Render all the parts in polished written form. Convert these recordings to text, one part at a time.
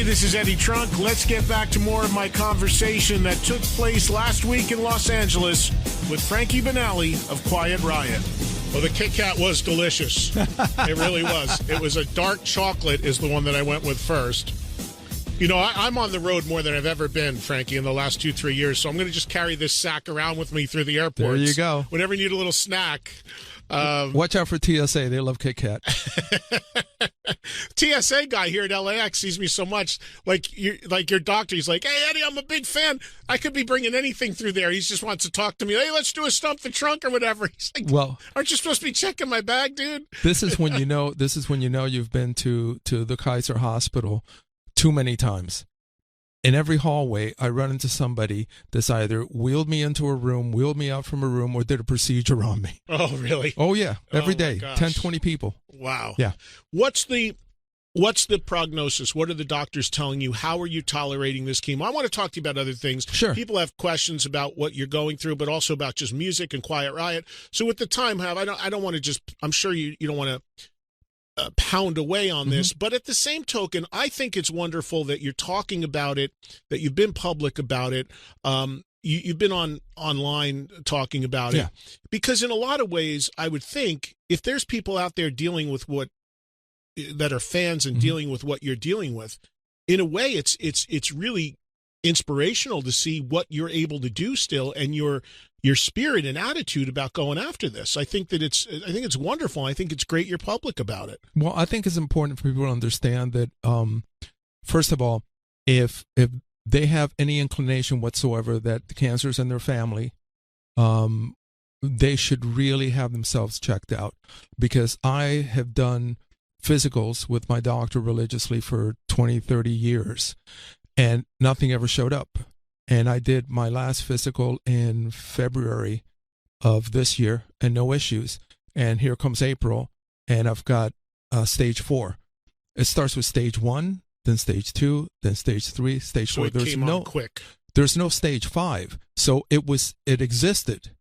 Hey, this is Eddie Trunk. Let's get back to more of my conversation that took place last week in Los Angeles with Frankie Banali of Quiet Riot. Well, the Kit Kat was delicious. It really was. It was a dark chocolate is the one that I went with first. You know, I'm on the road more than I've ever been, Frankie, in the last 2-3 years, so I'm going to just carry this sack around with me through the airports. There you go. Whenever you need a little snack. Watch out for TSA. They love Kit Kat. TSA guy here at LAX sees me so much. Like your doctor, he's like, hey, Eddie, I'm a big fan. I could be bringing anything through there. He just wants to talk to me. Hey, let's do a stump the trunk or whatever. He's like, well, aren't you supposed to be checking my bag, dude? This is when you know you've been to the Kaiser Hospital too many times. In every hallway, I run into somebody that's either wheeled me into a room, wheeled me out from a room, or did a procedure on me. Oh, really? Oh, yeah. Every day. 10, 20 people. Wow. Yeah. What's the prognosis? What are the doctors telling you? How are you tolerating this chemo? I want to talk to you about other things. Sure. People have questions about what you're going through, but also about just music and Quiet Riot. So with the time, I don't want to just, I'm sure you don't want to pound away on this, but at the same token, I think it's wonderful that you're talking about it, that you've been public about it. You've been online talking about it, because in a lot of ways, I would think if there's people out there dealing with that are fans and dealing with what you're dealing with, in a way, it's really inspirational to see what you're able to do still, and your spirit and attitude about going after this. I think it's wonderful. I think it's great you're public about it. Well, I think it's important for people to understand that, first of all, if they have any inclination whatsoever that the cancer is in their family, they should really have themselves checked out, because I have done physicals with my doctor religiously for 20, 30 years, and nothing ever showed up. And I did my last physical in February of this year, and no issues. And here comes April, and I've got stage 4. It starts with stage 1, then stage 2, then stage 3, stage 4. So it came on quick. There's no stage 5. So it existed,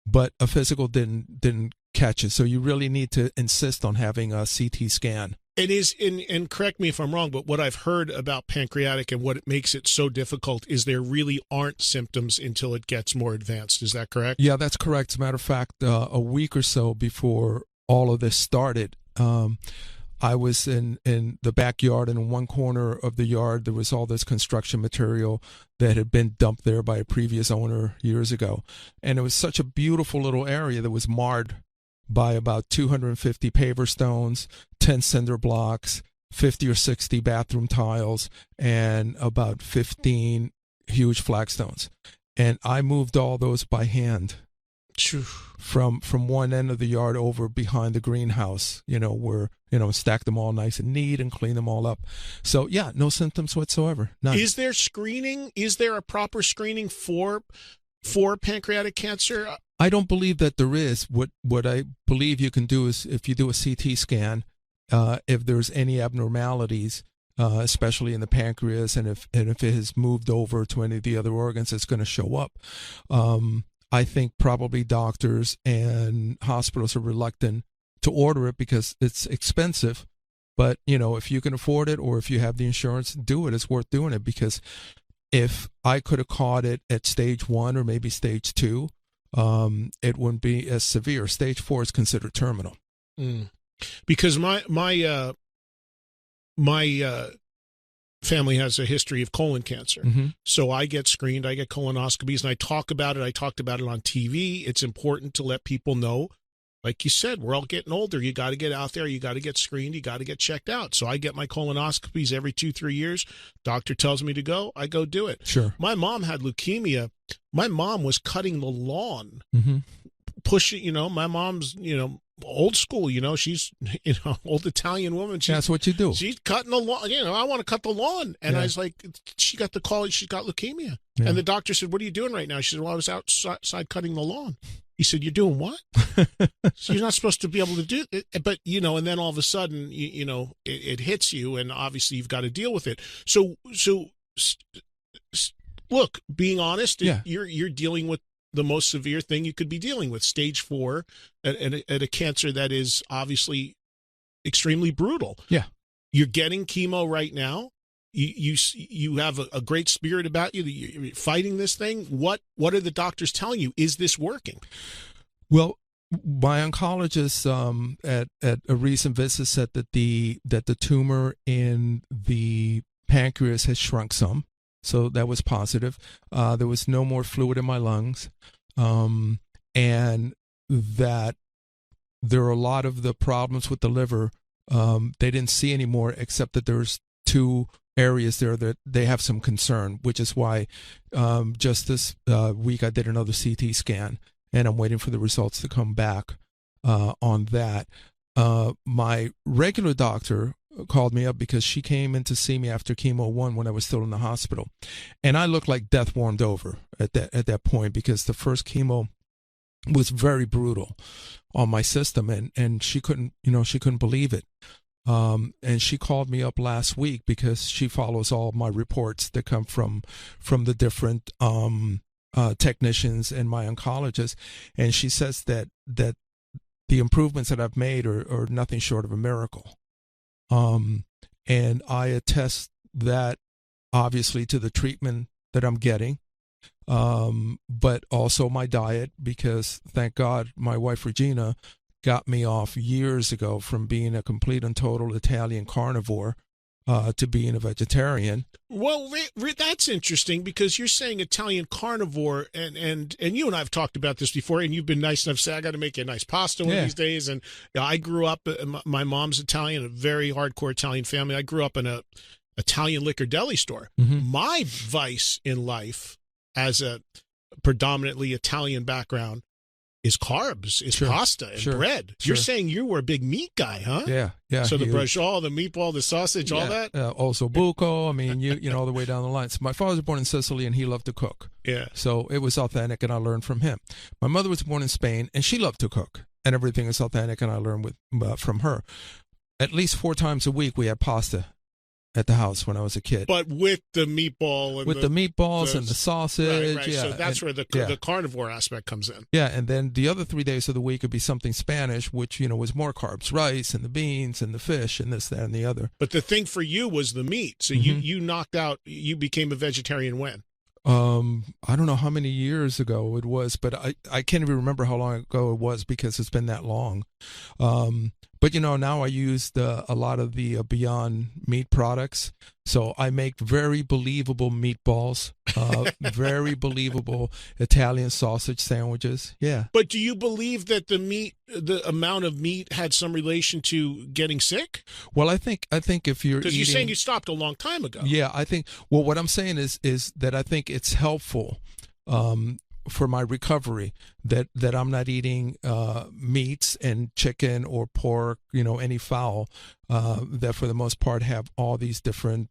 but a physical didn't catch it. So you really need to insist on having a CT scan. It is, and correct me if I'm wrong, but what I've heard about pancreatic and what it makes it so difficult is there really aren't symptoms until it gets more advanced. Is that correct? Yeah, that's correct. As a matter of fact, a week or so before all of this started, I was in the backyard, and in one corner of the yard, there was all this construction material that had been dumped there by a previous owner years ago. And it was such a beautiful little area that was marred by about 250 paver stones, 10 cinder blocks, 50 or 60 bathroom tiles, and about 15 huge flagstones. And I moved all those by hand from one end of the yard over behind the greenhouse, where, stacked them all nice and neat and clean them all up. So, yeah, no symptoms whatsoever. None. Is there screening? Is there a proper screening for pancreatic cancer? I don't believe that there is. What I believe you can do is, if you do a CT scan, if there's any abnormalities, especially in the pancreas, and if it has moved over to any of the other organs, it's going to show up. I think probably doctors and hospitals are reluctant to order it because it's expensive. But, if you can afford it, or if you have the insurance, do it. It's worth doing it, because if I could have caught it at stage 1 or maybe stage 2, it wouldn't be as severe. Stage 4 is considered terminal. Because my family has a history of colon cancer. So I get screened, I get colonoscopies, and I talk about it. I talked about it on TV. It's important to let people know. Like you said, we're all getting older. You got to get out there. You got to get screened. You got to get checked out. So I get my colonoscopies every 2-3 years. Doctor tells me to go. I go do it. Sure. My mom had leukemia. My mom was cutting the lawn, pushing, my mom's, old school, she's, old Italian woman. That's what you do. She's cutting the lawn. I want to cut the lawn. And I was like, she got the call. She's got leukemia. Yeah. And the doctor said, what are you doing right now? She said, well, I was outside cutting the lawn. He said, you're doing what? So you're not supposed to be able to do it. But, and then all of a sudden, it hits you, and obviously you've got to deal with it. So look, being honest, you're dealing with the most severe thing you could be dealing with, stage 4, at a cancer that is obviously extremely brutal. Yeah. You're getting chemo right now. you have a great spirit about you. That you're fighting this thing. What are the doctors telling you? Is this working? Well, my oncologist at a recent visit said that the tumor in the pancreas has shrunk some, so that was positive. There was no more fluid in my lungs, and that there are a lot of the problems with the liver. They didn't see anymore, except that there's 2 areas there that they have some concern, which is why just this week I did another CT scan, and I'm waiting for the results to come back on that. My regular doctor called me up because she came in to see me after chemo 1 when I was still in the hospital, and I looked like death warmed over at that point, because the first chemo was very brutal on my system, and she couldn't believe it. And she called me up last week because she follows all my reports that come from the different technicians and my oncologist, and she says that the improvements that I've made are nothing short of a miracle. And I attest that obviously to the treatment that I'm getting, but also my diet, because thank God my wife Regina got me off years ago from being a complete and total Italian carnivore to being a vegetarian. Well, that's interesting, because you're saying Italian carnivore, and you and I have talked about this before, and you've been nice enough to say, I got to make you a nice pasta one of these days. And I grew up, my mom's Italian, a very hardcore Italian family. I grew up in a Italian liquor deli store. Mm-hmm. My vice in life, as a predominantly Italian background, is carbs, is pasta and bread. You're saying you were a big meat guy, huh? Yeah. So the brioche, the meatball, the sausage, all that? Also buco. I mean, you know, all the way down the line. So my father was born in Sicily, and he loved to cook. Yeah. So it was authentic, and I learned from him. My mother was born in Spain, and she loved to cook, and everything is authentic, and I learned from her. At least 4 times a week we had pasta at the house when I was a kid. But with the meatball. And the meatballs and the sausage. Right. Yeah. So that's where the carnivore aspect comes in. Yeah, and then the other 3 days of the week would be something Spanish, which, was more carbs, rice and the beans and the fish and this, that, and the other. But the thing for you was the meat. So you became a vegetarian when? I don't know how many years ago it was, but I can't even remember how long ago it was, because it's been that long. But now I use a lot of the Beyond Meat products, so I make very believable meatballs, very believable Italian sausage sandwiches. Yeah. But do you believe that the amount of meat had some relation to getting sick? Well, I think if you're because you're saying you stopped a long time ago. Yeah, I think. Well, what I'm saying is that I think it's helpful. For my recovery, that I'm not eating meats and chicken or pork, any fowl, that for the most part have all these different,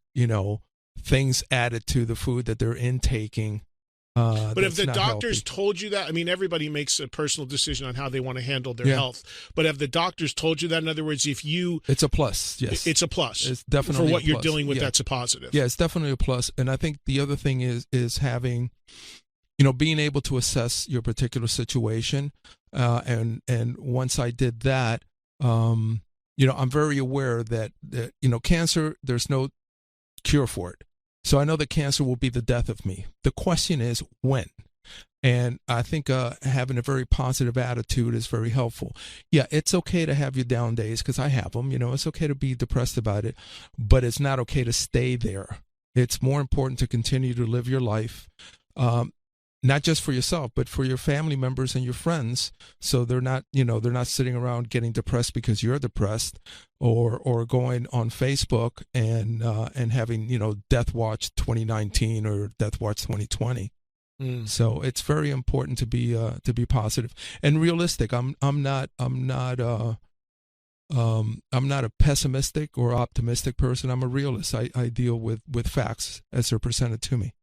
things added to the food that they're intaking. But if the doctors told you that, I mean, everybody makes a personal decision on how they want to handle their health. But have the doctors told you that? In other words, it's a plus. Yes, it's a plus. It's definitely for what a you're plus. dealing with. That's a positive. Yeah, it's definitely a plus. And I think the other thing is having, being able to assess your particular situation. And once I did that, I'm very aware that cancer, there's no cure for it. So I know that cancer will be the death of me. The question is when. And I think having a very positive attitude is very helpful. Yeah, it's okay to have your down days, because I have them. It's okay to be depressed about it, but it's not okay to stay there. It's more important to continue to live your life, not just for yourself, but for your family members and your friends. So they're not sitting around getting depressed because you're depressed, or going on Facebook and having, Death Watch 2019 or Death Watch 2020. So it's very important to be positive and realistic. I'm not a pessimistic or optimistic person. I'm a realist. I deal with facts as they're presented to me.